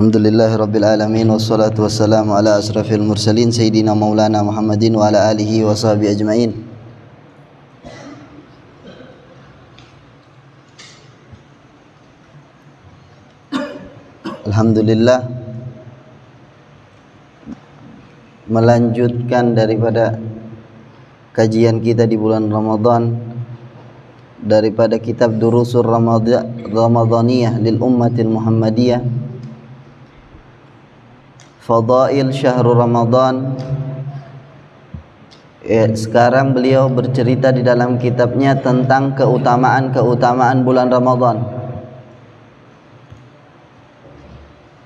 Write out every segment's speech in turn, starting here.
Alhamdulillahirabbil alamin wassalatu wassalamu ala asrafil mursalin sayyidina maulana Muhammadin wa ala alihi wa sahbihi ajmain. Alhamdulillah, melanjutkan daripada kajian kita di bulan Ramadan daripada kitab Durusur Ramadhaniyah lil Ummatil Muhammadiyah, Fadail Syahrul Ramadan. Sekarang beliau bercerita di dalam kitabnya tentang keutamaan bulan Ramadan.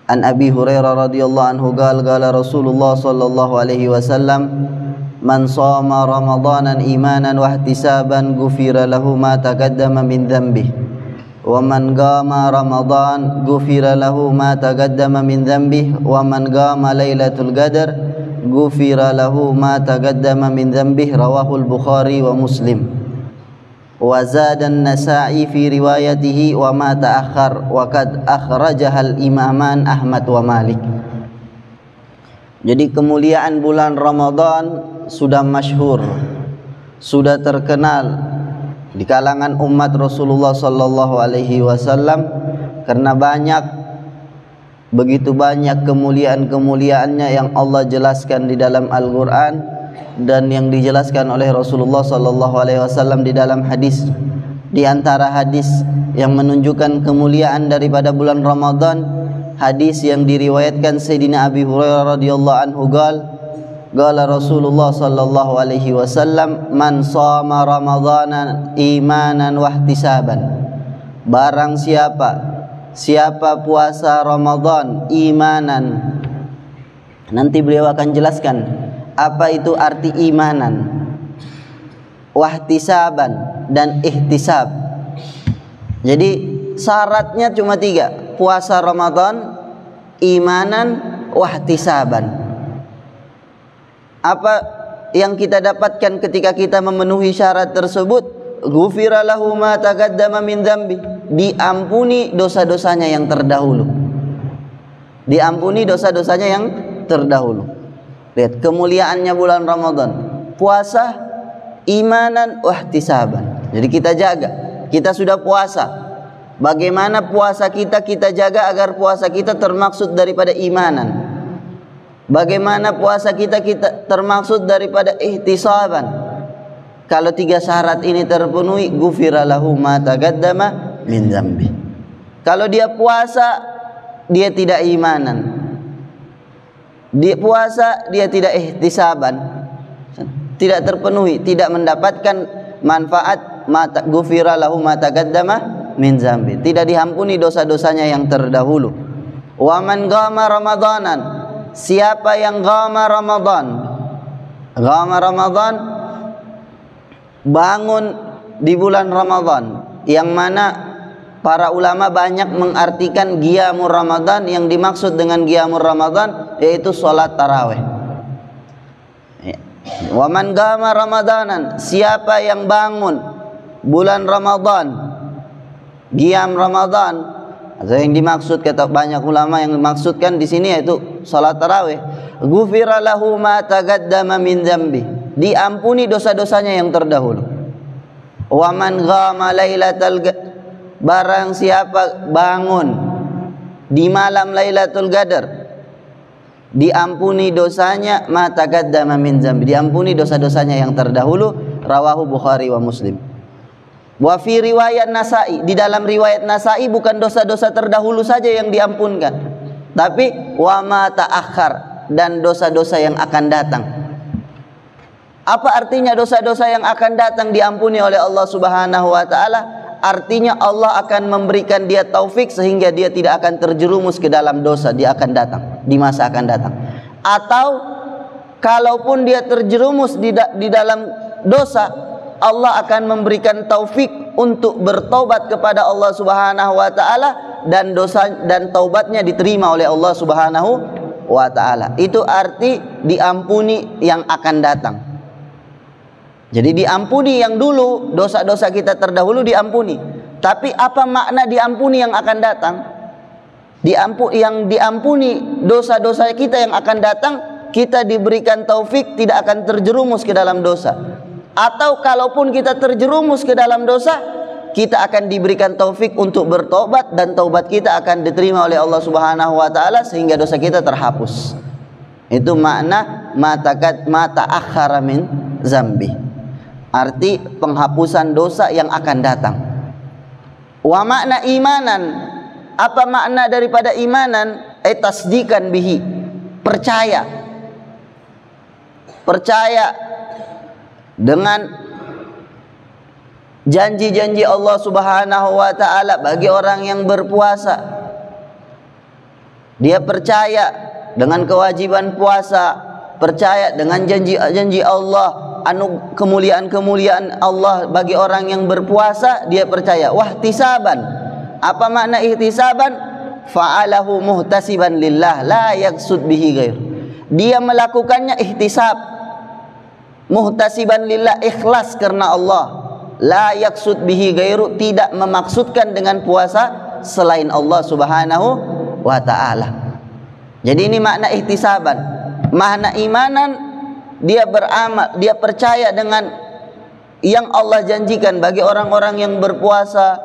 An Abi Hurairah radhiyallahu anhu qala Rasulullah sallallahu alaihi wasallam, man shoma ramadanan imanan wa ihtisaban ghufira lahu ma taqaddama min dhanbihi wa man qama ramadan ghufira lahu ma taqaddama min dhanbihi wa man qama lailatul qadar ghufira lahu ma taqaddama min dhanbihi. Rawahul Bukhari wa Muslim. Wa zada an-Nasa'i fi riwayatihi wa ma ta'akhkhar wa qad akhrajahal imaman Ahmad wa Malik. Jadi kemuliaan bulan Ramadan sudah masyhur, sudah terkenal di kalangan umat Rasulullah sallallahu alaihi wasallam karena begitu banyak kemuliaan-kemuliaannya yang Allah jelaskan di dalam Al-Qur'an dan yang dijelaskan oleh Rasulullah sallallahu alaihi wasallam di dalam hadis. Di antara hadis yang menunjukkan kemuliaan daripada bulan Ramadan, hadis yang diriwayatkan Sayyidina Abi Hurairah radhiyallahu anhu qala Rasulullah sallallahu alaihi wasallam, man shoma ramadanan imanan wa ihtisaban. Barang siapa puasa Ramadan imanan. Nanti beliau akan jelaskan apa itu arti imanan, wahtisaban dan ihtisab. Jadi syaratnya cuma 3, puasa Ramadan, imanan, wahtisaban. Apa yang kita dapatkan ketika kita memenuhi syarat tersebut? Ghufira lahu ma taqaddama min dzambi, diampuni dosa-dosanya yang terdahulu. Diampuni dosa-dosanya yang terdahulu. Lihat kemuliaannya bulan Ramadan. Puasa, imanan, wahtisaban. Jadi kita jaga. Kita sudah puasa. Bagaimana puasa kita jaga agar puasa kita termaksud daripada imanan. Bagaimana puasa kita termaksud daripada ihtisaban. Kalau 3 syarat ini terpenuhi, ghufira lahu ma taqaddama min dzambi. Kalau dia puasa, dia tidak imanan. Dia puasa, dia tidak ihtisaban, tidak terpenuhi, tidak mendapatkan manfaat ghufira lahu ma taqaddama min dzambi, tidak diampuni dosa-dosanya yang terdahulu. Wa man qama ramadanan, siapa yang qama Ramadan, bangun di bulan Ramadan, yang mana para ulama banyak mengartikan qiyamul Ramadan. Yang dimaksud dengan qiyamul Ramadan yaitu salat tarawih. Wa man qama ramadanan, siapa yang bangun bulan Ramadan, qiyam Ramadan, atau yang dimaksud kata banyak ulama yang dimaksudkan di sini yaitu salat tarawih, ghufira lahu ma taqaddama min dzambi, diampuni dosa-dosanya yang terdahulu. Wa man qama lailatal, barang siapa bangun di malam Lailatul Qadar, diampuni dosanya ma taqaddama min dzambi, diampuni dosa-dosanya yang terdahulu. Rawahu Bukhari wa Muslim. Wa fi riwayat Nasa'i, di dalam riwayat Nasa'i bukan dosa-dosa terdahulu saja yang diampunkan, tapi wa ma ta'akhkhar, dan dosa-dosa yang akan datang. Apa artinya dosa-dosa yang akan datang diampuni oleh Allah Subhanahu wa taala? Artinya Allah akan memberikan dia taufik sehingga dia tidak akan terjerumus ke dalam dosa, dia akan datang di masa akan datang. Atau kalaupun dia terjerumus di dalam dosa, Allah akan memberikan taufik untuk bertobat kepada Allah Subhanahu wa taala, dan dosa dan taubatnya diterima oleh Allah Subhanahu wa taala. Itu arti diampuni yang akan datang. Jadi diampuni yang dulu, dosa-dosa kita terdahulu diampuni. Tapi apa makna diampuni yang akan datang? yang diampuni dosa-dosa kita yang akan datang, kita diberikan taufik tidak akan terjerumus ke dalam dosa. Atau kalaupun kita terjerumus ke dalam dosa, kita akan diberikan taufik untuk bertobat, dan taubat kita akan diterima oleh Allah Subhanahu wa taala sehingga dosa kita terhapus. Itu makna mata akhara min zambi. Arti penghapusan dosa yang akan datang. Wa makna imanan, apa makna daripada imanan? Tasdiqan bihi, percaya. Percaya dengan janji-janji Allah Subhanahu wa taala bagi orang yang berpuasa. Dia percaya dengan kewajiban puasa, percaya dengan janji-janji Allah, kemuliaan-kemuliaan Allah bagi orang yang berpuasa, dia percaya. Wahtisaban, apa makna ihtisaban? Fa'alahu muhtasiban lillah la yaksud bihi ghair. Dia melakukannya ihtisab, muhtasiban lillah, ikhlas karena Allah, la yaksud bihi ghairu, tidak memaksudkan dengan puasa selain Allah Subhanahu wa taala. Jadi ini makna ihtisaban. Makna imanan, dia beramal, dia percaya dengan yang Allah janjikan bagi orang-orang yang berpuasa,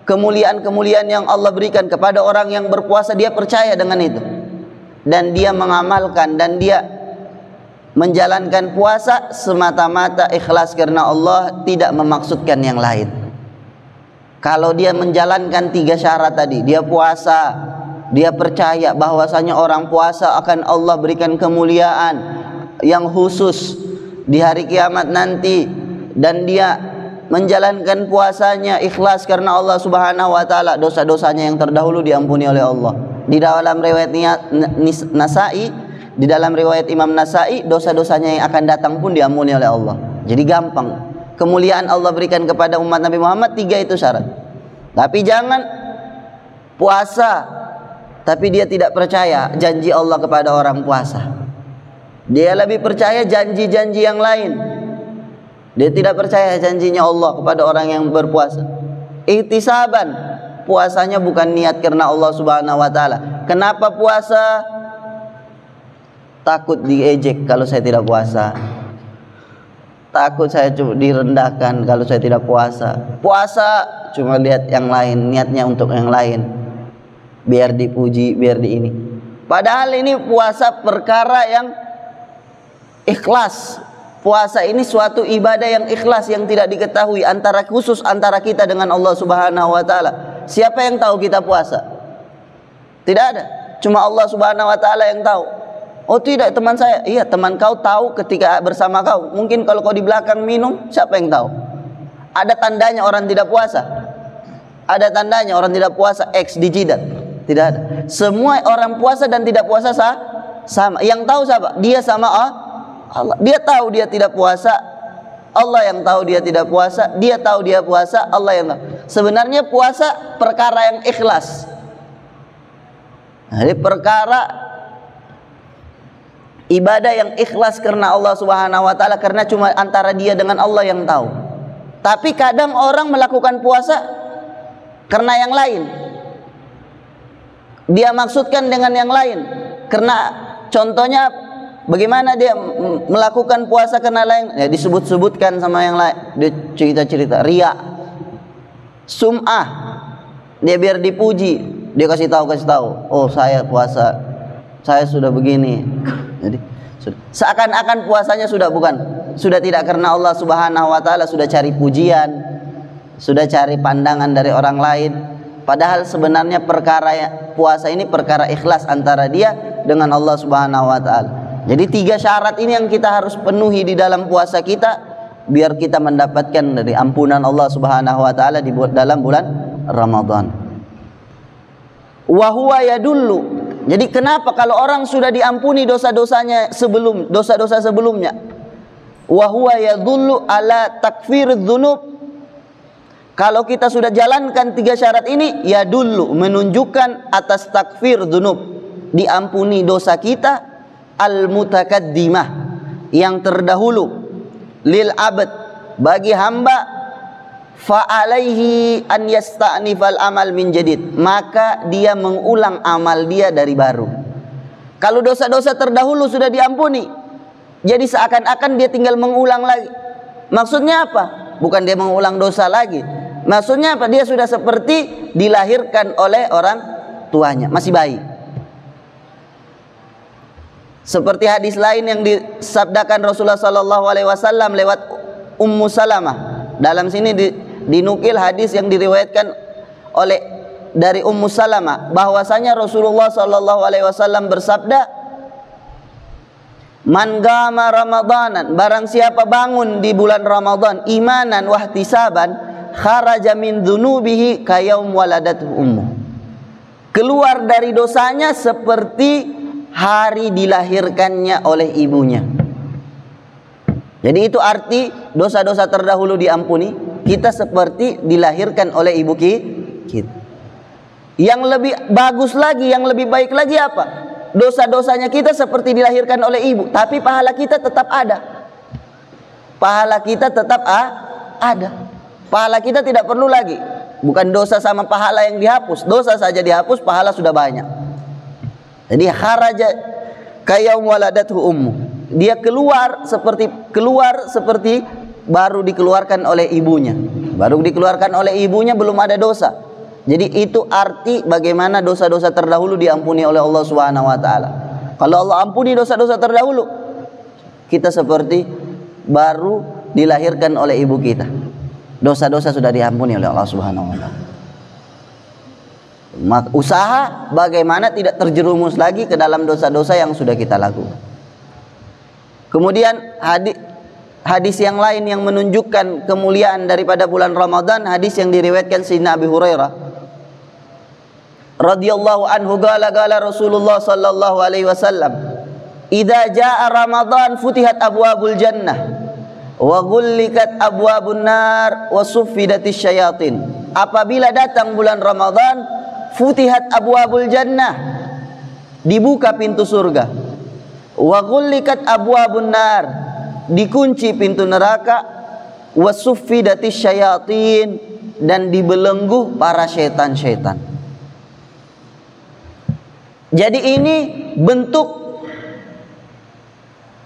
kemuliaan-kemuliaan yang Allah berikan kepada orang yang berpuasa, dia percaya dengan itu. Dan dia mengamalkan, dan dia menjalankan puasa semata-mata ikhlas karena Allah, tidak memaksudkan yang lain. Kalau dia menjalankan 3 syarat tadi, dia puasa, dia percaya bahwasanya orang puasa akan Allah berikan kemuliaan yang khusus di hari kiamat nanti, dan dia menjalankan puasanya ikhlas karena Allah Subhanahu wa taala, dosa-dosanya yang terdahulu diampuni oleh Allah. Di dalam riwayat Nasai, di dalam riwayat Imam Nasai, dosa-dosanya yang akan datang pun diampuni oleh Allah. Jadi gampang. Kemuliaan Allah berikan kepada umat Nabi Muhammad, 3 itu syarat. Tapi jangan puasa tapi dia tidak percaya janji Allah kepada orang puasa. Dia lebih percaya janji-janji yang lain. Dia tidak percaya janjinya Allah kepada orang yang berpuasa. Ihtisaban, puasanya bukan niat karena Allah Subhanahu wa taala. Kenapa puasa? Takut diejek kalau saya tidak puasa. Takut saya direndahkan kalau saya tidak puasa. Puasa cuma lihat yang lain, niatnya untuk yang lain. Biar dipuji, biar di ini. Padahal ini puasa perkara yang ikhlas. Puasa ini suatu ibadah yang ikhlas, yang tidak diketahui khusus antara kita dengan Allah Subhanahu wa taala. Siapa yang tahu kita puasa? Tidak ada. Cuma Allah Subhanahu wa taala yang tahu. Oh tidak, teman saya. Iya, teman kau tahu ketika bersama kau. Mungkin kalau kau di belakang minum, siapa yang tahu? Ada tandanya orang tidak puasa? Ada tandanya orang tidak puasa X di jidat? Tidak ada. Semua orang puasa dan tidak puasa sama. Yang tahu siapa? Dia sama Allah. Dia tahu dia tidak puasa, Allah yang tahu dia tidak puasa. Dia tahu dia puasa, Allah yang tahu. Sebenarnya puasa perkara yang ikhlas. Jadi perkara ibadah yang ikhlas karena Allah Subhanahu wa taala, karena cuma antara dia dengan Allah yang tahu. Tapi kadang orang melakukan puasa karena yang lain. Dia maksudkan dengan yang lain. Karena contohnya bagaimana dia melakukan puasa karena lain? Ya disebut-sebutkan sama yang lain. Dia cerita-cerita riya, sum'ah. Dia biar dipuji, dia kasih tahu. Oh, saya puasa, saya sudah begini. Jadi seakan-akan puasanya sudah tidak karena Allah Subhanahu wa taala, sudah cari pujian, sudah cari pandangan dari orang lain. Padahal sebenarnya perkara puasa ini perkara ikhlas antara dia dengan Allah Subhanahu wa taala. Jadi 3 syarat ini yang kita harus penuhi di dalam puasa kita, biar kita mendapatkan dari ampunan Allah Subhanahu wa taala di dalam bulan Ramadan. Wa huwa yadullu. Jadi kenapa kalau orang sudah diampuni dosa-dosanya dosa-dosa sebelumnya? Wa huwa yadullu ala takfirudz dzunub. Kalau kita sudah jalankan 3 syarat ini, ya dulu menunjukkan atas takfir dzunub, diampuni dosa kita, al-mutakaddimah, yang terdahulu, lil abad, bagi hamba, fa alaihi an yasta'nifal amal min jadid, maka dia mengulang amal dia dari baru. Kalau dosa-dosa terdahulu sudah diampuni, jadi seakan-akan dia tinggal mengulang lagi. Maksudnya apa? Bukan dia mengulang dosa lagi. Maksudnya apa? Dia sudah seperti dilahirkan oleh orang tuanya, masih bayi. Seperti hadis lain yang disabdakan Rasulullah sallallahu alaihi wasallam lewat Ummu Salamah. Dalam sini dinukil hadis yang diriwayatkan oleh dari Ummu Salamah bahwasanya Rasulullah sallallahu alaihi wasallam bersabda, "Man qama Ramadanan, barang siapa bangun di bulan Ramadan imanan wahtisaban, kharaja min dzunubihi kayaum waladathu ummu." Keluar dari dosanya seperti hari dilahirkannya oleh ibunya. Jadi itu arti dosa-dosa terdahulu diampuni, kita seperti dilahirkan oleh ibu kita. Yang lebih bagus lagi, yang lebih baik lagi apa? Dosa-dosanya kita seperti dilahirkan oleh ibu, tapi pahala kita tetap ada. Pahala kita tetap ada. Pahala kita tidak perlu lagi. Bukan dosa sama pahala yang dihapus. Dosa saja dihapus, pahala sudah banyak. Jadi kharaja kayaum waladathu ummu. Dia keluar seperti baru dikeluarkan oleh ibunya. Baru dikeluarkan oleh ibunya, belum ada dosa. Jadi itu arti bagaimana dosa-dosa terdahulu diampuni oleh Allah Subhanahu wa taala. Kalau Allah ampuni dosa-dosa terdahulu, kita seperti baru dilahirkan oleh ibu kita. Dosa-dosa sudah diampuni oleh Allah Subhanahu wa taala. Usaha bagaimana tidak terjerumus lagi ke dalam dosa-dosa yang sudah kita lakukan. Kemudian hadis yang lain yang menunjukkan kemuliaan daripada bulan Ramadan, hadis yang diriwayatkan Sayyidina Abi Hurairah radhiyallahu anhu, qala Rasulullah sallallahu alaihi wasallam, "Idza jaa Ramadan futihat abwabul jannah wa ghullikat abwabun nar wa suffidatis syayatin." Apabila datang bulan Ramadan, futihat abwabul jannah, dibuka pintu surga, wa ghullikat abwabun nar, dikunci pintu neraka, wa suffidatis syayatin, dan dibelenggu para syaitan-syaitan. Jadi ini bentuk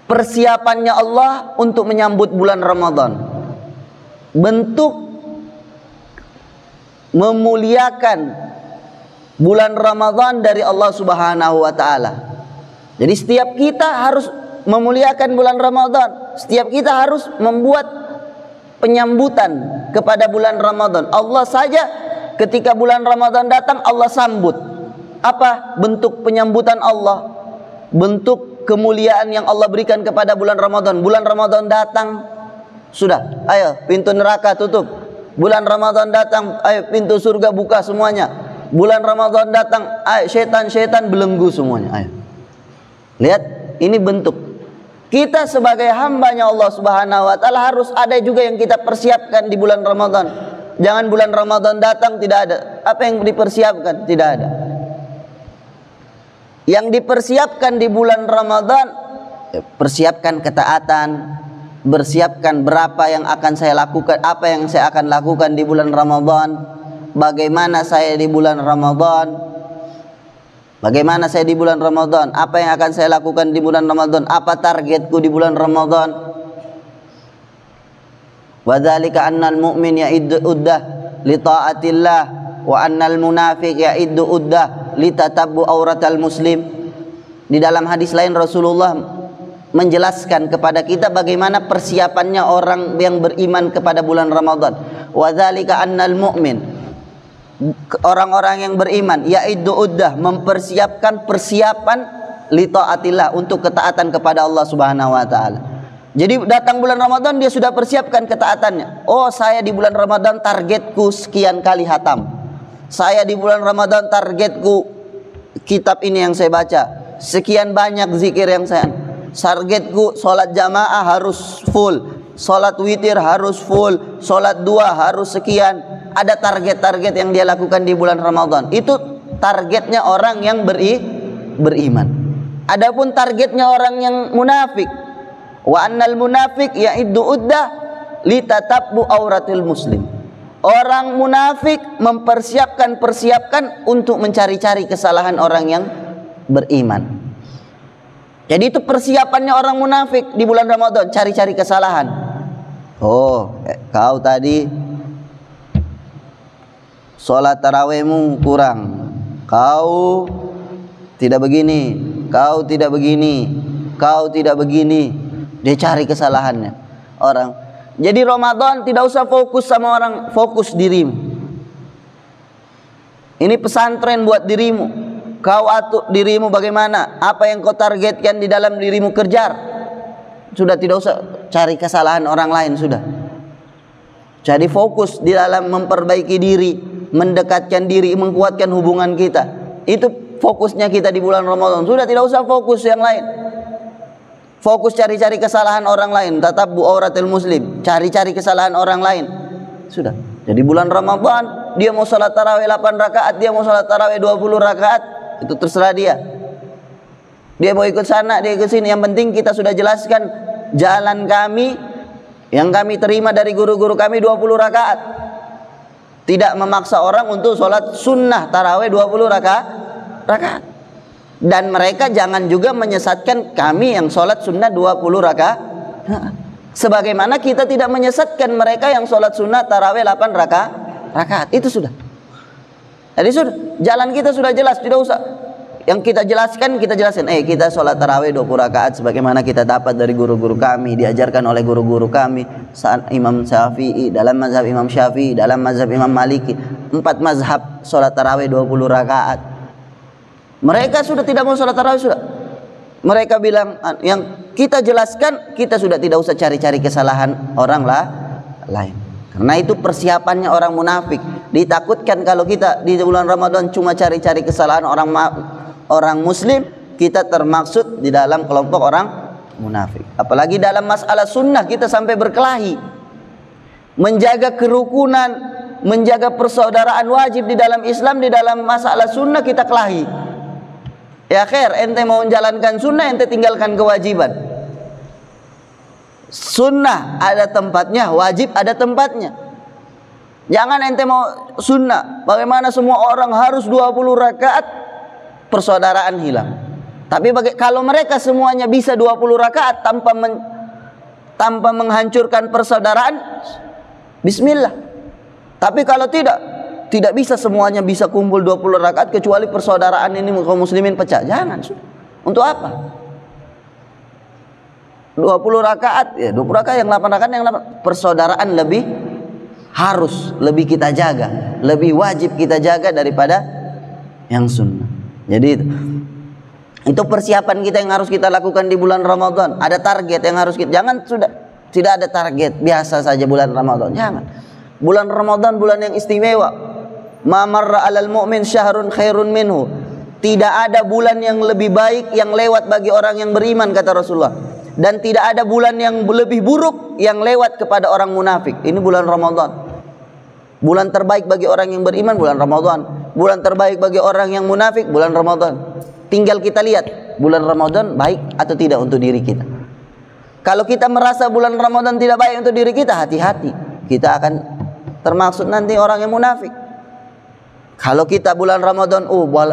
persiapannya Allah untuk menyambut bulan Ramadan. Bentuk memuliakan bulan Ramadan dari Allah Subhanahu wa taala. Jadi setiap kita harus memuliakan bulan Ramadan. Setiap kita harus membuat penyambutan kepada bulan Ramadan. Allah saja ketika bulan Ramadan datang, Allah sambut. Apa bentuk penyambutan Allah? Bentuk kemuliaan yang Allah berikan kepada bulan Ramadan. Bulan Ramadan datang, sudah, ayo pintu neraka tutup. Bulan Ramadan datang, ayo pintu surga buka semuanya. Bulan Ramadan datang, ayo syaitan-syaitan belenggu semuanya. Ayo. Lihat, ini bentuk kita sebagai hambanya Allah Subhanahu wa taala, harus ada juga yang kita persiapkan di bulan Ramadan. Jangan bulan Ramadan datang tidak ada. Apa yang dipersiapkan? Tidak ada. Yang dipersiapkan di bulan Ramadan, persiapkan ketaatan, bersiapkan berapa yang akan saya lakukan, apa yang saya akan lakukan di bulan Ramadan, bagaimana saya di bulan Ramadan, bagaimana saya di bulan Ramadan, apa yang akan saya lakukan di bulan Ramadan, apa targetku di bulan Ramadan. Wa dzalika annal mu'min ya'iddu uddah li ta'atillah wa annal munafiq ya'iddu uddah li tatabbu auratal muslim. Di dalam hadis lain Rasulullah menjelaskan kepada kita bagaimana persiapannya orang yang beriman kepada bulan Ramadan. Wa dzalika annal mu'min, orang-orang yang beriman, yaitu uddah, mempersiapkan persiapan li taatillah, untuk ketaatan kepada Allah Subhanahu wa taala. Jadi datang bulan Ramadan dia sudah persiapkan ketaatannya. Oh, saya di bulan Ramadan targetku sekian kali hatam. Saya di bulan Ramadan targetku kitab ini yang saya baca. Sekian banyak zikir yang saya. Targetku sholat jamaah harus full, sholat witir harus full, sholat dua harus sekian. Ada target-target yang dia lakukan di bulan Ramadan. Itu targetnya orang yang beriman. Adapun targetnya orang yang munafik, wa annal munafiq ya'iddu uddah li tatabbu auratil muslim. Orang munafik persiapkan untuk mencari-cari kesalahan orang yang beriman. Jadi itu persiapannya orang munafik di bulan Ramadan, cari-cari kesalahan. Oh, kau tadi sholat tarawihmu kurang, kau tidak begini, kau tidak begini, kau tidak begini. Dia cari kesalahannya orang. Jadi Ramadan tidak usah fokus sama orang, fokus dirimu. Ini pesantren buat dirimu. Kau atur dirimu bagaimana, apa yang kau targetkan di dalam dirimu kejar. Sudah, tidak usah cari kesalahan orang lain, sudah. Jadi fokus di dalam memperbaiki diri, mendekatkan diri, menguatkan hubungan kita. Itu fokusnya kita di bulan Ramadan. Sudah, tidak usah fokus yang lain. Fokus cari-cari kesalahan orang lain. Tatabbu auratil muslim, cari-cari kesalahan orang lain. Sudah. Jadi bulan Ramadan, dia mau salat tarawih 8 rakaat, dia mau salat tarawih 20 rakaat, itu terserah dia. Dia mau ikut sana, dia ikut sini. Yang penting kita sudah jelaskan jalan kami yang kami terima dari guru-guru kami 20 rakaat. Tidak memaksa orang untuk salat sunnah tarawih 20 rakaat. Dan mereka jangan juga menyesatkan kami yang sholat sunnah 20 rakaat. Sebagaimana kita tidak menyesatkan mereka yang sholat sunnah tarawih 8 rakaat. Itu sudah. Jadi sudah, jalan kita sudah jelas, tidak usah. Yang kita jelaskan, kita kita sholat tarawih 20 rakaat sebagaimana kita dapat dari guru-guru kami, diajarkan oleh guru-guru kami. Imam Syafi'i, dalam mazhab Imam Syafi'i, dalam mazhab Imam Maliki, 4 mazhab sholat tarawih 20 rakaat. Mereka sudah tidak mau sholat tarawih, sudah. Mereka bilang, yang kita jelaskan, kita sudah tidak usah cari-cari kesalahan orang lain. Karena itu persiapannya orang munafik. Ditakutkan kalau kita di bulan Ramadan cuma cari-cari kesalahan orang muslim, kita termaksud di dalam kelompok orang munafik. Apalagi dalam masalah sunnah kita sampai berkelahi. Menjaga kerukunan, menjaga persaudaraan wajib di dalam Islam, di dalam masalah sunnah kita kelahi. Ya khair, ente mau menjalankan sunnah, ente tinggalkan kewajiban. Sunnah ada tempatnya, wajib ada tempatnya. Jangan ente mau sunnah, bagaimana semua orang harus 20 rakaat, persaudaraan hilang. Tapi kalau mereka semuanya bisa 20 rakaat tanpa menghancurkan persaudaraan, bismillah. Tapi kalau tidak bisa semuanya bisa kumpul 20 rakaat kecuali persaudaraan ini kaum muslimin pecah. Jangan. Untuk apa? 20 rakaat, ya 20 rakaat yang 8 rakaat yang 8. Persaudaraan lebih kita jaga, lebih wajib kita jaga daripada yang sunnah. Jadi itu persiapan kita yang harus kita lakukan di bulan Ramadan. Ada target yang harus kita, jangan sudah tidak ada target biasa saja bulan Ramadan. Jangan. Bulan Ramadan bulan yang istimewa. Ma marra 'alal mu'min syahrun khairun minhu. Tidak ada bulan yang lebih baik yang lewat bagi orang yang beriman, kata Rasulullah. Dan tidak ada bulan yang lebih buruk yang lewat kepada orang munafik. Ini bulan Ramadan. Bulan terbaik bagi orang yang beriman bulan Ramadan. Bulan terbaik bagi orang yang munafik bulan Ramadan. Tinggal kita lihat bulan Ramadan baik atau tidak untuk diri kita. Kalau kita merasa bulan Ramadan tidak baik untuk diri kita, hati-hati. Kita akan termaksud nanti orang yang munafik. Kalau kita bulan Ramadan,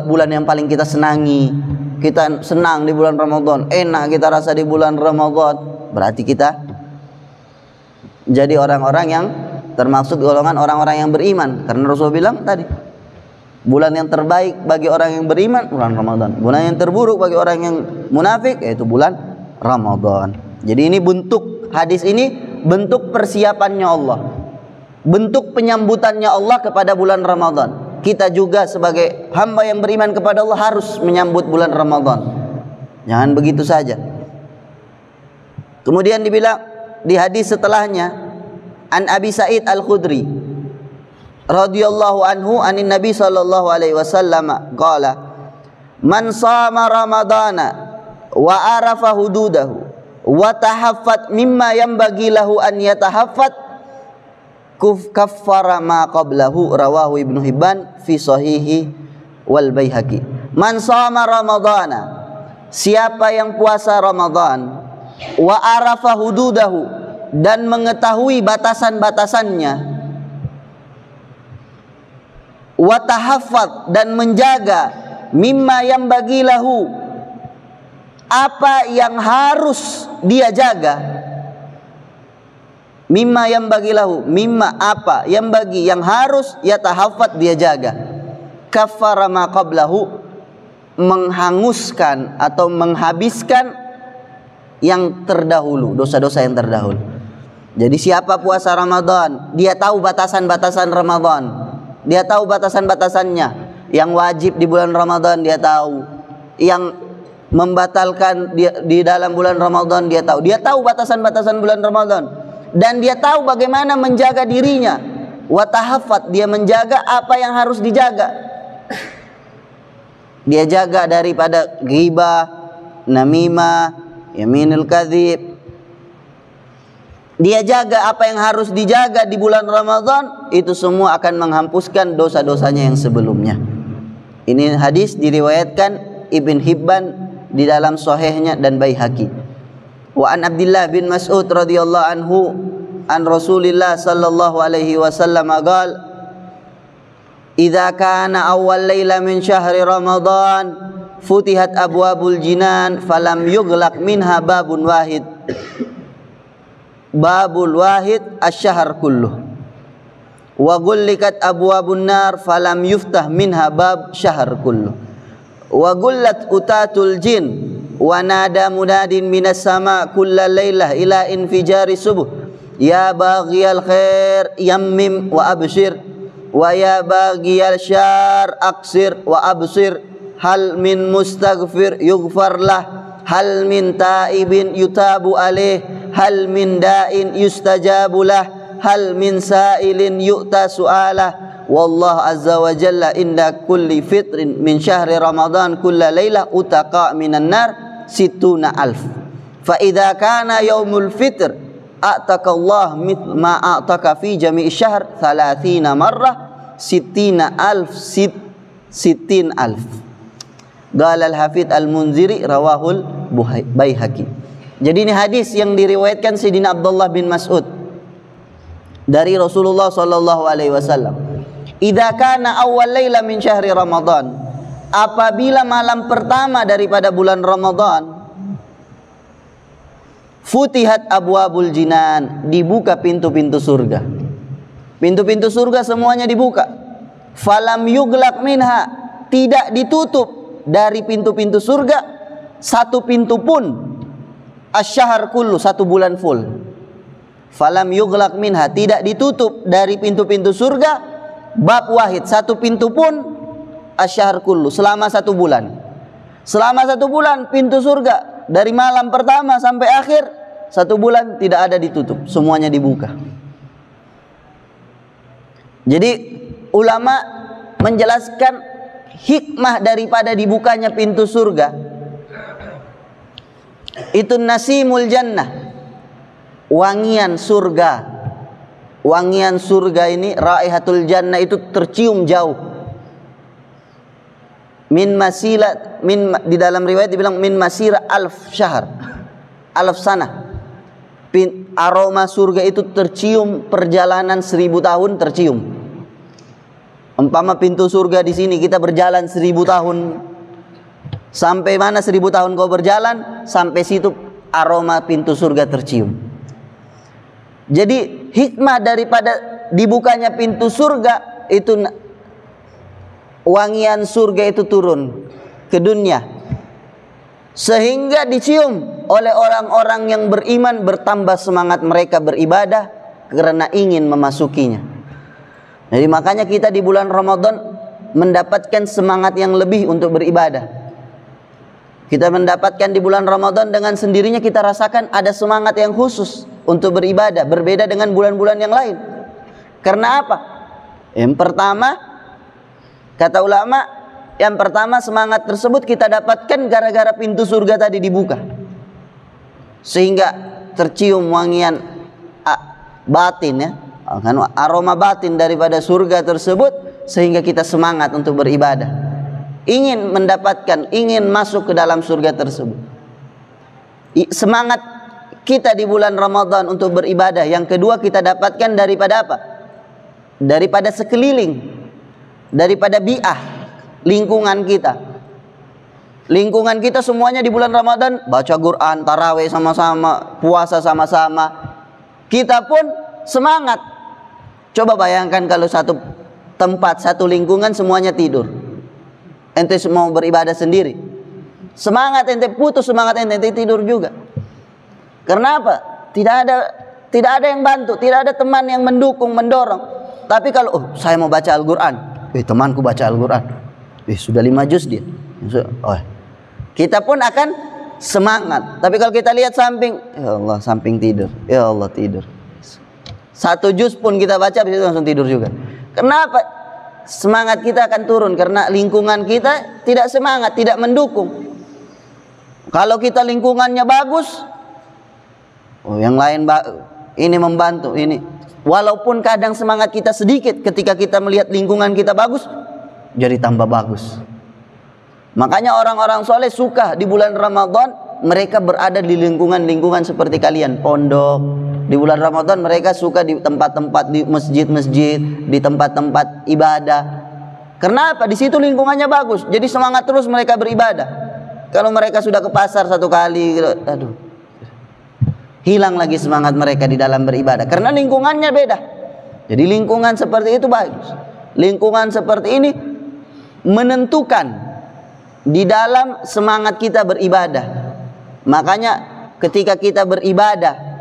bulan yang paling kita senangi, kita senang di bulan Ramadan, enak kita rasa di bulan Ramadan, berarti kita jadi orang-orang yang termaksud golongan orang-orang yang beriman. Karena Rasul bilang tadi, bulan yang terbaik bagi orang yang beriman bulan Ramadan. Bulan yang terburuk bagi orang yang munafik yaitu bulan Ramadan. Jadi ini bentuk hadis ini, bentuk persiapannya Allah, bentuk penyambutannya Allah kepada bulan Ramadan. Kita juga sebagai hamba yang beriman kepada Allah harus menyambut bulan Ramadan. Jangan begitu saja. Kemudian dibilang di hadis setelahnya, an Abi Sa'id Al-Khudri radhiyallahu anhu anin Nabi sallallahu alaihi wasallam qala man shama ramadana wa arafa hududahu wa tahaffat mimma yanbaghi lahu an yatahaffat kaffara ma qablahu, rawahu Ibnu Hibban fi sahihi wal Baihaqi. Man shama ramadana, siapa yang puasa Ramadan, wa arafa hududahu, dan mengetahui batasan-batasannya, wa tahaffadz, dan menjaga, mimma yang bagilahu, apa yang harus dia jaga, mimma yang bagilahu, mimma apa yang bagi yang harus yatahaffadz dia jaga, kaffara ma qablahu, menghanguskan atau menghabiskan yang terdahulu, dosa-dosa yang terdahulu. Jadi siapa puasa Ramadan, dia tahu batasan-batasan Ramadan, dia tahu batasan-batasannya. Yang wajib di bulan Ramadan dia tahu, yang membatalkan di dalam bulan Ramadan dia tahu. Dia tahu batasan-batasan bulan Ramadan, dan dia tahu bagaimana menjaga dirinya. Wa tahaffadz, dia menjaga apa yang harus dijaga. Dia jaga daripada ghibah, namimah, yaminul kadzib. Dia jaga apa yang harus dijaga di bulan Ramadan, itu semua akan menghapuskan dosa-dosanya yang sebelumnya. Ini hadis diriwayatkan Ibn Hibban di dalam sahihnya dan Baihaqi. Wa an Abdullah bin Mas'ud radhiyallahu anhu an Rasulillah sallallahu alaihi wasallam qala idza kana awwal laila min syahri Ramadan futihat abwabul jinan falam yughlaq minha babun wahid, babul wahid asy-syahr kulluh, wa ghullikat abwabun nar falam yuftah minha bab syahr kulluh, wa ghullat utatul jin, wa nada munadin minas sama kullal lailah ila infijari subuh, ya baghiyal khair yammim wa abshir, wa ya baghiyal syar aqsir wa absir, hal min mustaghfir yughfar lah, hal min taibin yutabu alaih, hal min da'in yustajabu lah, hal min sa'ilin yu'ta su'alah, wallahu azza wa jalla inda kulli fitrin min syahri Ramadan kulla laylah utaqa minan nar situna alf, fa idza kana yaumul fitr a'taqallah mithla ma a'taqa fi jami'i syahr 30 marrah sittina alf sittin alf. Qala al-Hafidz al-Munziri rawahul Baihaqi. Jadi ini hadis yang diriwayatkan Sayyidina Abdullah bin Mas'ud dari Rasulullah sallallahu alaihi wasallam. Idza kana awwal laila min syahri Ramadan, apabila malam pertama daripada bulan Ramadan, futihat abwabul jinan, dibuka pintu-pintu surga. Pintu-pintu surga semuanya dibuka. Falam yughlaq minha, tidak ditutup dari pintu-pintu surga satu pintu pun. Asy-syahr kullu, satu bulan full. Falam yughlaq minha, tidak ditutup dari pintu-pintu surga bab wahid, satu pintu pun. Asy-syahr kullu, selama satu bulan. Selama satu bulan pintu surga dari malam pertama sampai akhir satu bulan tidak ada ditutup, semuanya dibuka. Jadi ulama menjelaskan hikmah daripada dibukanya pintu surga itu nasimul jannah, wangian surga. Wangian surga ini, raihatul jannah, itu tercium jauh. Min masila, di dalam riwayat dibilang min masira alf syahr, alf sana. Aroma surga itu tercium perjalanan 1000 tahun tercium. Umpama pintu surga di sini kita berjalan 1000 tahun. Sampai mana 1000 tahun kau berjalan, sampai situ aroma pintu surga tercium. Jadi hikmah daripada dibukanya pintu surga itu, wangian surga itu turun ke dunia sehingga dicium oleh orang-orang yang beriman, bertambah semangat mereka beribadah karena ingin memasukinya. Jadi makanya kita di bulan Ramadan mendapatkan semangat yang lebih untuk beribadah. Kita mendapatkan di bulan Ramadan dengan sendirinya kita rasakan ada semangat yang khusus untuk beribadah, berbeda dengan bulan-bulan yang lain. Karena apa? Yang pertama, kata ulama, yang pertama semangat tersebut kita dapatkan gara-gara pintu surga tadi dibuka, sehingga tercium wangian batin, ya, kan, aroma batin daripada surga tersebut, sehingga kita semangat untuk beribadah, ingin mendapatkan, ingin masuk ke dalam surga tersebut. Semangat kita di bulan Ramadan untuk beribadah yang kedua kita dapatkan daripada apa? Daripada sekeliling. daripada bi'ah, lingkungan kita. Lingkungan kita semuanya di bulan Ramadan baca Quran, tarawih sama-sama, puasa sama-sama. Kita pun semangat. Coba bayangkan kalau satu tempat, satu lingkungan semuanya tidur. Ente mau beribadah sendiri. Semangat ente putus, semangat ente tidur juga. Karena apa? Tidak ada yang bantu, tidak ada teman yang mendukung, mendorong. Tapi kalau saya mau baca Al-Quran, temanku baca Al-Quran, sudah 5 juz dia. Kita pun akan semangat. Tapi kalau kita lihat samping, ya Allah, samping tidur, ya Allah tidur. 1 juz pun kita baca, habis itu langsung tidur juga. Kenapa? Semangat kita akan turun karena lingkungan kita tidak semangat, tidak mendukung. Kalau kita lingkungannya bagus, yang lain ini membantu ini. Walaupun kadang semangat kita sedikit, ketika kita melihat lingkungan kita bagus, jadi tambah bagus. Makanya orang-orang soleh suka di bulan Ramadan mereka berada di lingkungan-lingkungan seperti kalian, pondok. Di bulan Ramadan mereka suka di tempat-tempat, di masjid-masjid, di tempat-tempat ibadah. Kenapa? Di situ lingkungannya bagus, jadi semangat terus mereka beribadah. Kalau mereka sudah ke pasar satu kali, hilang lagi semangat mereka di dalam beribadah karena lingkungannya beda. Jadi lingkungan seperti itu bagus. Lingkungan seperti ini menentukan di dalam semangat kita beribadah. Makanya ketika kita beribadah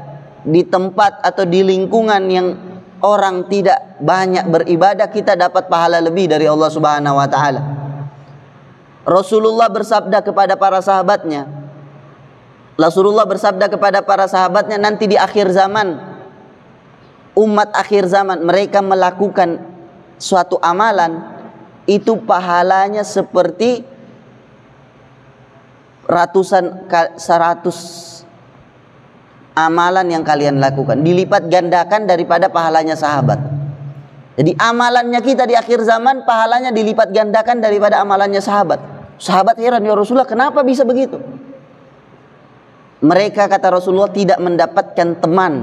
di tempat atau di lingkungan yang orang tidak banyak beribadah, kita dapat pahala lebih dari Allah Subhanahu wa taala. Rasulullah bersabda kepada para sahabatnya, nanti di akhir zaman, umat akhir zaman, mereka melakukan suatu amalan, itu pahalanya seperti 100 amalan yang kalian lakukan, dilipat gandakan daripada pahalanya sahabat. Jadi amalannya kita di akhir zaman, pahalanya dilipat gandakan daripada amalannya sahabat. Sahabat heran, ya Rasulullah, kenapa bisa begitu? Mereka, kata Rasulullah, tidak mendapatkan teman,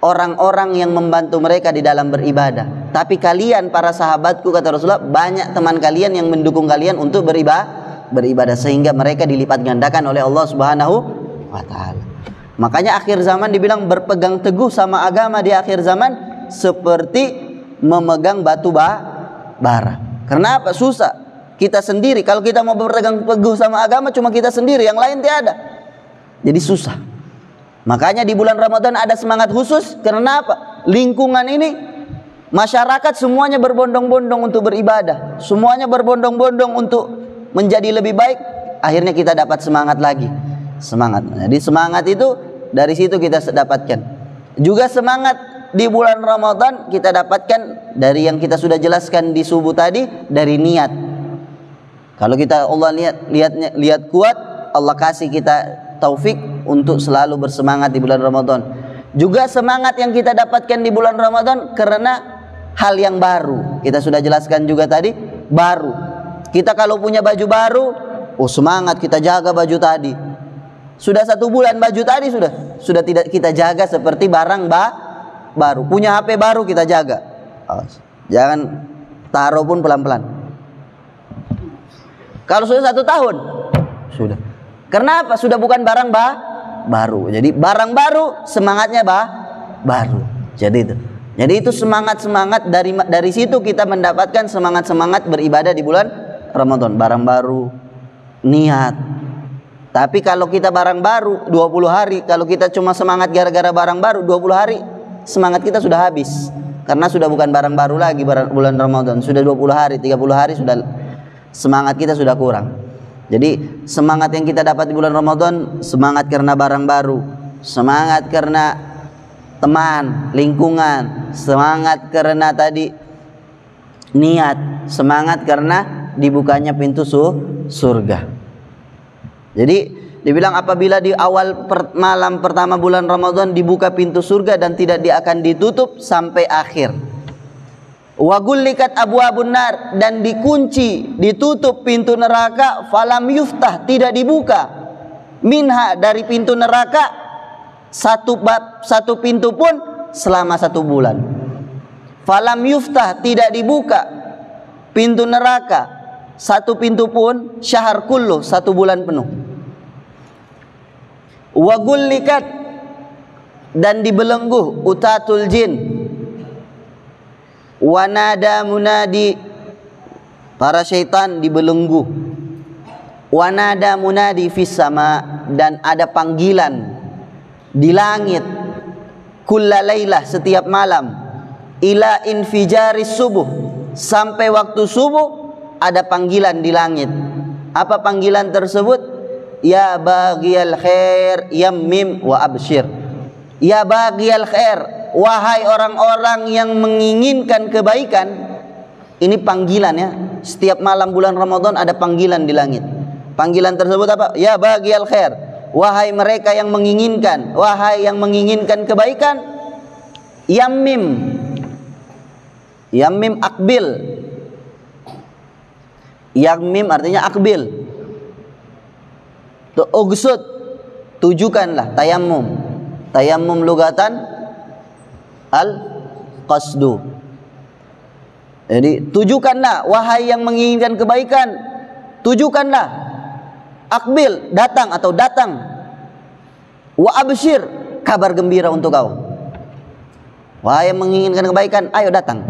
orang-orang yang membantu mereka di dalam beribadah. Tapi kalian, para sahabatku, kata Rasulullah, banyak teman kalian yang mendukung kalian untuk beribadah, sehingga mereka dilipat gandakan oleh Allah Subhanahu wa taala. Makanya akhir zaman dibilang berpegang teguh sama agama di akhir zaman seperti memegang batu bara. Kenapa? Susah. Kita sendiri, kalau kita mau berpegang teguh sama agama cuma kita sendiri, yang lain tiada. Jadi susah. Makanya di bulan Ramadan ada semangat khusus. Karena apa? Lingkungan ini, masyarakat semuanya berbondong-bondong untuk beribadah, semuanya berbondong-bondong untuk menjadi lebih baik. Akhirnya kita dapat semangat lagi. Semangat. Jadi semangat itu dari situ kita dapatkan. Juga semangat di bulan Ramadan kita dapatkan dari yang kita sudah jelaskan di subuh tadi, dari niat. Kalau kita Allah lihat kuat, Allah kasih kita taufik untuk selalu bersemangat di bulan Ramadan. Juga semangat yang kita dapatkan di bulan Ramadan karena hal yang baru. Kita sudah jelaskan juga tadi, baru. Kita kalau punya baju baru, semangat kita jaga baju tadi. Sudah 1 bulan baju tadi sudah tidak kita jaga seperti barang baru. Punya HP baru kita jaga. Jangan taruh pun pelan-pelan. Kalau sudah 1 tahun, sudah. Karena apa? Sudah bukan barang baru. Jadi barang baru, semangatnya baru. Jadi itu semangat dari situ kita mendapatkan semangat beribadah di bulan Ramadan. Barang baru, niat. Tapi kalau kita barang baru 20 hari, kalau kita cuma semangat gara-gara barang baru 20 hari, semangat kita sudah habis. Karena sudah bukan barang baru lagi bulan Ramadan. Sudah 20 hari, 30 hari sudah semangat kita sudah kurang. Jadi semangat yang kita dapat di bulan Ramadan, semangat karena barang baru, semangat karena teman, lingkungan, semangat karena tadi niat, semangat karena dibukanya pintu surga. Jadi dibilang apabila di awal malam pertama bulan Ramadan dibuka pintu surga dan tidak akan ditutup sampai akhir. Wa gullikat abwabun nar, dan dikunci, ditutup pintu neraka, falam yuftah, tidak dibuka. Minha, dari pintu neraka satu pintu pun selama 1 bulan. Falam yuftah, tidak dibuka. Pintu neraka, satu pintu pun syahar kullu, 1 bulan penuh. Wa gullikat, dan dibelenggu utatul jin. Wa nada munadi, para syaitan dibelenggu. Wa nada munadi fis sama, dan ada panggilan di langit kulla lailah, setiap malam, ila infijaris subuh, sampai waktu subuh ada panggilan di langit. Apa panggilan tersebut? Ya baghiyal khair yammim wa absyir. Ya baghiyal khair, wahai orang-orang yang menginginkan kebaikan. Ini panggilan ya. Setiap malam bulan Ramadan ada panggilan di langit. Panggilan tersebut apa? Ya baghiyal khair, wahai mereka yang menginginkan, wahai yang menginginkan kebaikan. Yammim, yammim akbil. Yammim artinya akbil. Ugsud, tujukanlah. Tayammum, tayammum lugatan al-qasdu. Jadi tujukanlah, wahai yang menginginkan kebaikan, tujukanlah. Akbil, datang atau datang. Wa absyir, kabar gembira untuk kau. Wahai yang menginginkan kebaikan, ayo datang,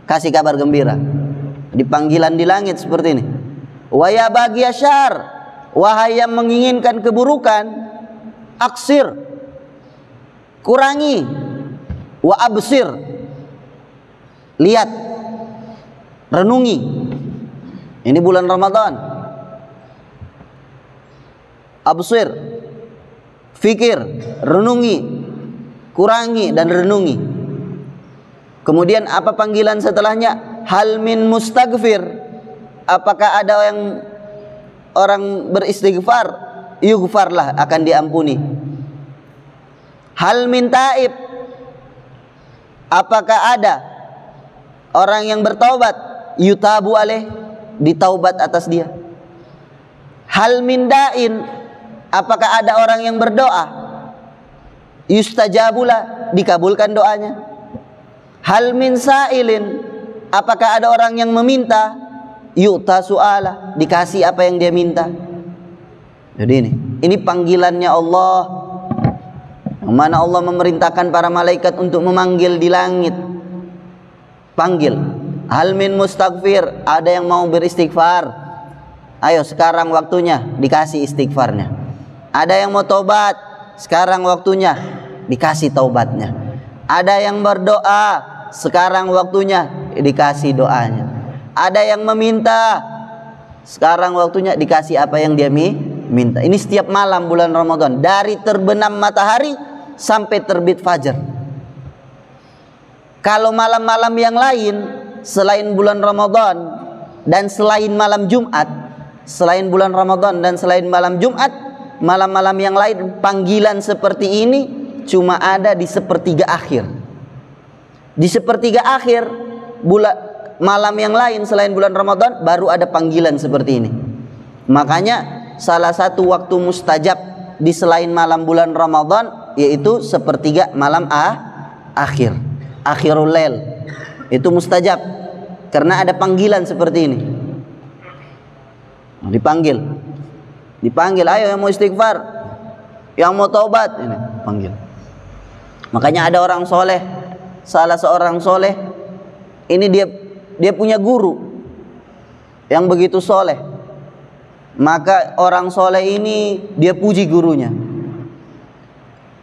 kasih kabar gembira. Di panggilan di langit seperti ini. Wa ya baghiyasyar, wahai yang menginginkan keburukan, aksir, kurangi. Wa absir, lihat, renungi. Ini bulan Ramadan. Absir, fikir, renungi, kurangi dan renungi. Kemudian apa panggilan setelahnya? Hal min mustaghfir, apakah ada yang orang beristighfar? Yughfarlah, akan diampuni. Hal min taib, apakah ada orang yang bertaubat? Yutabu alaih, ditaubat atas dia. Hal min da'in, apakah ada orang yang berdoa? Yustajabulah, dikabulkan doanya. Hal min sa'ilin, apakah ada orang yang meminta? Yu'ta su'ala, dikasih apa yang dia minta. Jadi ini panggilannya Allah, yang mana Allah memerintahkan para malaikat untuk memanggil di langit. Panggil. Hal min mustaghfir, ada yang mau beristighfar. Ayo sekarang waktunya, dikasih istighfarnya. Ada yang mau taubat, sekarang waktunya, dikasih taubatnya. Ada yang berdoa, sekarang waktunya, dikasih doanya. Ada yang meminta, sekarang waktunya, dikasih apa yang dia minta. Ini setiap malam bulan Ramadan, dari terbenam matahari sampai terbit fajar. Kalau malam-malam yang lain selain bulan Ramadan dan selain malam Jumat, selain bulan Ramadan dan selain malam Jumat, malam-malam yang lain panggilan seperti ini cuma ada di sepertiga akhir. Di sepertiga akhir malam yang lain selain bulan Ramadan baru ada panggilan seperti ini. Makanya salah satu waktu mustajab di selain malam bulan Ramadan yaitu sepertiga malam akhir, akhirul lail. Itu mustajab karena ada panggilan seperti ini. Dipanggil, ayo yang mau istighfar, yang mau taubat, ini panggil. Makanya ada orang soleh, salah seorang soleh, ini dia punya guru yang begitu soleh. Maka orang soleh ini dia puji gurunya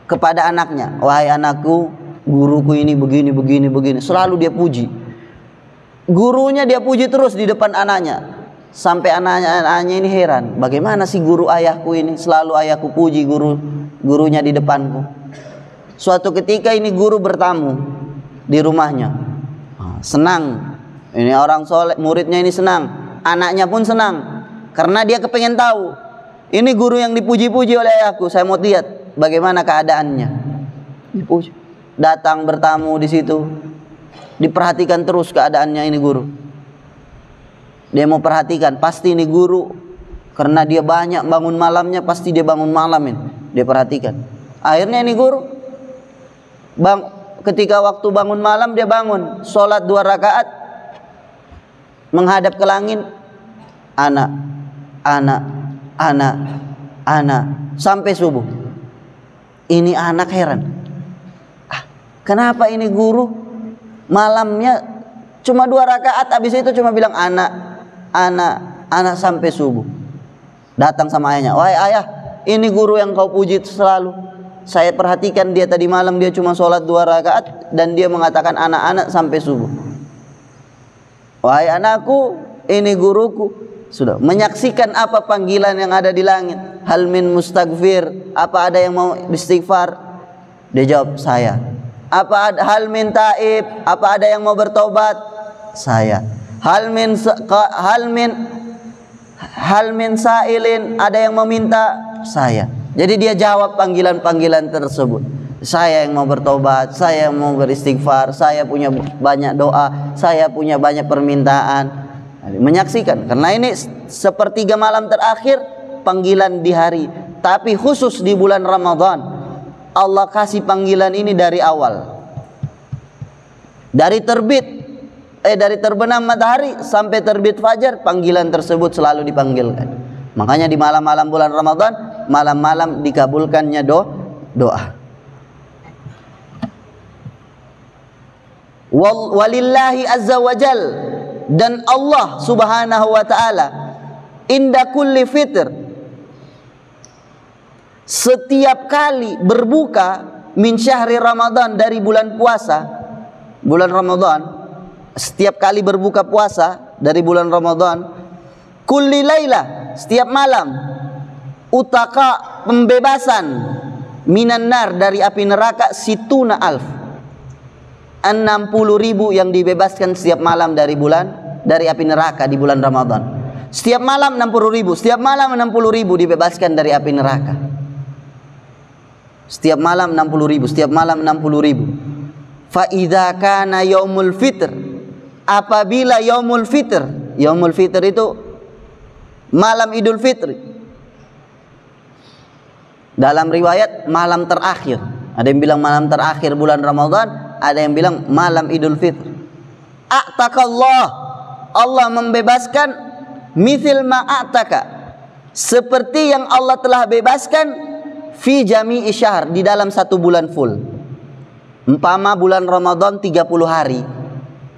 kepada anaknya. Wahai anakku, guruku ini begini. Selalu dia puji. Gurunya dia puji terus di depan anaknya. Sampai anaknya ini heran, bagaimana sih guru ayahku ini, selalu ayahku puji gurunya di depanku. Suatu ketika ini guru bertamu di rumahnya. Senang. Ini orang soleh, muridnya ini senang. Anaknya pun senang. Karena dia kepengen tahu. Ini guru yang dipuji-puji oleh ayahku. Saya mau lihat bagaimana keadaannya. Dipuji. Datang bertamu di situ. Diperhatikan terus keadaannya ini guru. Dia mau perhatikan, pasti ini guru karena dia banyak bangun malamnya, pasti dia bangun malam ini. Dia perhatikan. Akhirnya ini guru ketika waktu bangun malam dia bangun, sholat 2 rakaat. menghadap ke langit, anak, anak, anak, anak sampai subuh. Ini anak heran, kenapa ini guru malamnya cuma 2 rakaat, habis itu cuma bilang anak, anak, anak sampai subuh. Datang sama ayahnya, wahai ayah, ini guru yang kau puji selalu. Saya perhatikan dia tadi malam dia cuma sholat 2 rakaat dan dia mengatakan anak-anak sampai subuh. Wahai anakku, ini guruku. Sudah menyaksikan apa panggilan yang ada di langit. Hal min mustaghfir, apa ada yang mau istighfar? Dia jawab, saya. Apa ada hal min taib, apa ada yang mau bertobat? Saya. Hal min sailin, ada yang meminta? Saya. Jadi dia jawab panggilan-panggilan tersebut. Saya yang mau bertobat, saya yang mau beristighfar, saya punya banyak doa, saya punya banyak permintaan. Menyaksikan, karena ini sepertiga malam terakhir panggilan di hari, tapi khusus di bulan Ramadan Allah kasih panggilan ini dari awal, dari terbenam matahari sampai terbit fajar, panggilan tersebut selalu dipanggilkan. Makanya di malam-malam bulan Ramadan, malam-malam dikabulkannya doa. Walillahi azza wajal, dan Allah subhanahu wa ta'ala, inda kulli fitr, setiap kali berbuka, min syahri Ramadan, dari bulan puasa, bulan Ramadan, setiap kali berbuka puasa dari bulan Ramadan, kulli laylah, setiap malam, utaka, pembebasan, minan nar, dari api neraka, situna alf, 60.000 yang dibebaskan setiap malam dari api neraka di bulan Ramadan. Setiap malam 60.000, setiap malam 60.000 dibebaskan dari api neraka. Setiap malam 60.000, setiap malam 60.000. Fa idza kana yaumul fitr, apabila yaumul fitr itu malam Idul Fitri. Dalam riwayat malam terakhir. Ada yang bilang malam terakhir bulan Ramadan, ada yang bilang malam Idul Fitri. A'takallah, Allah membebaskan, mithil ma'ataka, seperti yang Allah telah bebaskan, fi jami'i syahr, di dalam 1 bulan full. Umpama bulan Ramadan 30 hari.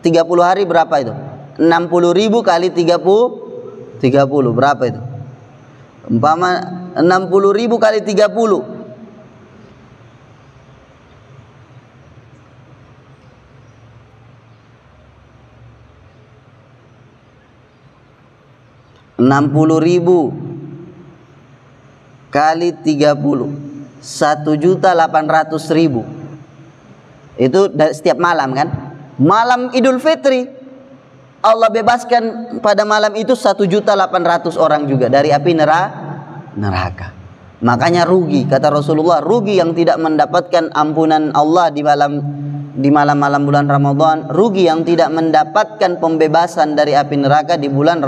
30 hari berapa itu? 60.000 kali 30 berapa itu? Umpama 60.000 kali 30, 60.000 kali 30, 1.800.000. Itu setiap malam kan? Malam Idul Fitri Allah bebaskan pada malam itu 1.800.000 orang juga dari api neraka. Makanya rugi, kata Rasulullah, rugi yang tidak mendapatkan ampunan Allah di malam-malam bulan Ramadan, rugi yang tidak mendapatkan pembebasan dari api neraka di bulan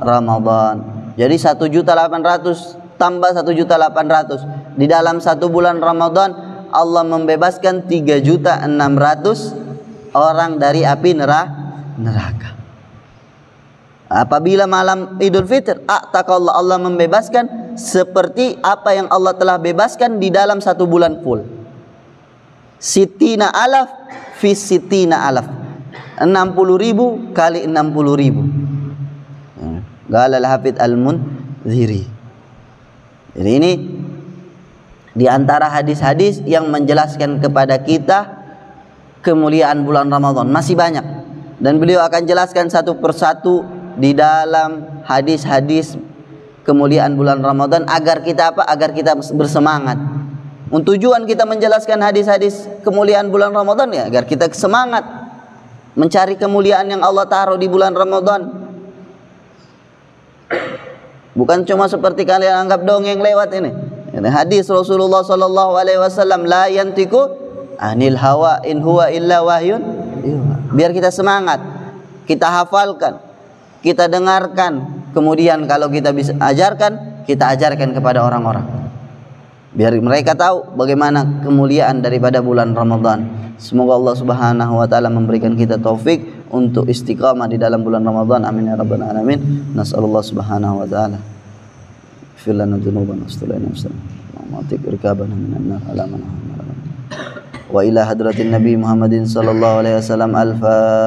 Ramadan. Jadi 1.800.000 tambah 1.800.000 di dalam 1 bulan Ramadan Allah membebaskan 3.600.000 orang dari api neraka. Apabila malam Idul Fitr, a'taqallah, Allah membebaskan seperti apa yang Allah telah bebaskan di dalam 1 bulan full. Sitina alaf fi sitina alaf, 60.000 kali 60.000. Qala al-Hafidz al-Munziri. Jadi ini di antara hadis-hadis yang menjelaskan kepada kita kemuliaan bulan Ramadan. Masih banyak, dan beliau akan jelaskan satu persatu di dalam hadis-hadis kemuliaan bulan Ramadan agar kita apa? Agar kita bersemangat. Tujuan kita menjelaskan hadis-hadis kemuliaan bulan Ramadan ya agar kita semangat mencari kemuliaan yang Allah taruh di bulan Ramadan. Bukan cuma seperti kalian anggap dongeng lewat ini. Ini hadis Rasulullah sallallahu alaihi wasallam, la yantiku anil hawa in huwa illa wahyun. Biar kita semangat, kita hafalkan, kita dengarkan, kemudian kalau kita bisa ajarkan, kita ajarkan kepada orang-orang. Biar mereka tahu bagaimana kemuliaan daripada bulan Ramadan. Semoga Allah Subhanahu wa taala memberikan kita taufik untuk istiqamah di dalam bulan Ramadan. Amin ya rabbal alamin. Nas'alullah subhanahu wa ta'ala ighfir lana dzunubana wastaghfirna wa atik rikabana minan nar ala man wa ila hadratin nabi Muhammadin sallallahu alaihi wasallam. Al-Fatihah.